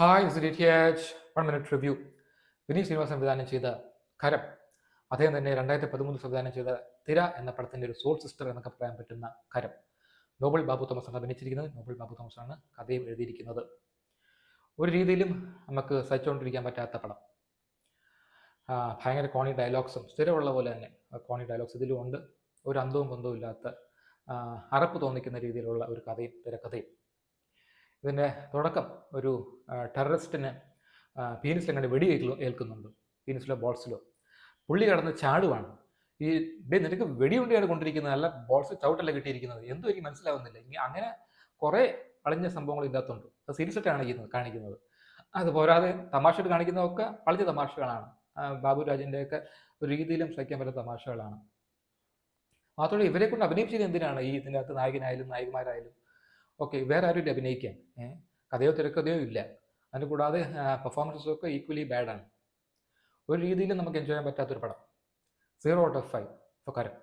Hi ZDTH 1 minute review. Vineeth Sreenivasan സംവിധാനം ചെയ്ത കരം, അദ്ദേഹം തന്നെ 2013 സംവിധാനം ചെയ്ത തിര എന്ന പടത്തിൻ്റെ ഒരു സോൾ സിസ്റ്റർ എന്നൊക്കെ പറയാൻ പറ്റുന്ന കരം. നോബൽ ബാബു തോമസ് ആണ് അഭിനയിച്ചിരിക്കുന്നത്. നോബൽ ബാബു തോമസ് ആണ് കഥയും എഴുതിയിരിക്കുന്നത്. ഒരു രീതിയിലും നമുക്ക് സഹിച്ചുകൊണ്ടിരിക്കാൻ പറ്റാത്ത പടം. ഭയങ്കര കോണി ഡയലോഗ്സും സ്ഥിരമുള്ള പോലെ തന്നെ കോണി ഡയലോഗ്സ് ഇതിലും ഉണ്ട്. ഒരു അന്തവും ബന്ധവും ഇല്ലാത്ത അറപ്പ് തോന്നിക്കുന്ന രീതിയിലുള്ള ഒരു കഥയും തിരക്കഥയും. ഇതിൻ്റെ തുടക്കം ഒരു ടെററിസ്റ്റിന് പീനിസിലെങ്ങനെ വെടി ഏൽക്കുന്നുണ്ട്, പീനിസിലോ ബോൾസിലോ. പുള്ളി കടന്ന് ചാടുവാണ്. ഈ നിനക്ക് വെടിയുണ്ടിയാണ് കൊണ്ടിരിക്കുന്നത്, നല്ല ബോൾസ് ചവിട്ടല്ല കിട്ടിയിരിക്കുന്നത്, എന്തോ എനിക്ക് മനസ്സിലാവുന്നില്ല. അങ്ങനെ കുറേ പളിഞ്ഞ സംഭവങ്ങൾ ഇതിനകത്തുണ്ട്. അത് സീരിയസ് ആയിട്ടാണ് കാണിക്കുന്നത്. അത് പോരാതെ തമാശയായിട്ട് കാണിക്കുന്നതൊക്കെ പളിഞ്ഞ തമാശകളാണ്. ബാബു രാജിൻ്റെയൊക്കെ ഒരു രീതിയിലും സഹിക്കാൻ പറ്റുന്ന തമാശകളാണ്. മാത്രമല്ല ഇവരെ കൊണ്ട് അഭിനയിച്ചത് എന്തിനാണ്? ഈ ഇതിനകത്ത് നായകനായാലും നായികമാരായാലും ഓക്കെ, വേറെ ആരും ഇല്ല അഭിനയിക്കാൻ. കഥയോ തിരക്കഥയോ ഇല്ല. അതിന് കൂടാതെ പെർഫോമൻസസും ഒക്കെ ഈക്വലി ബാഡാണ്. ഒരു രീതിയിലും നമുക്ക് എൻജോയ് ചെയ്യാൻ പറ്റാത്തൊരു പടം. 0 out of 5 for കരം.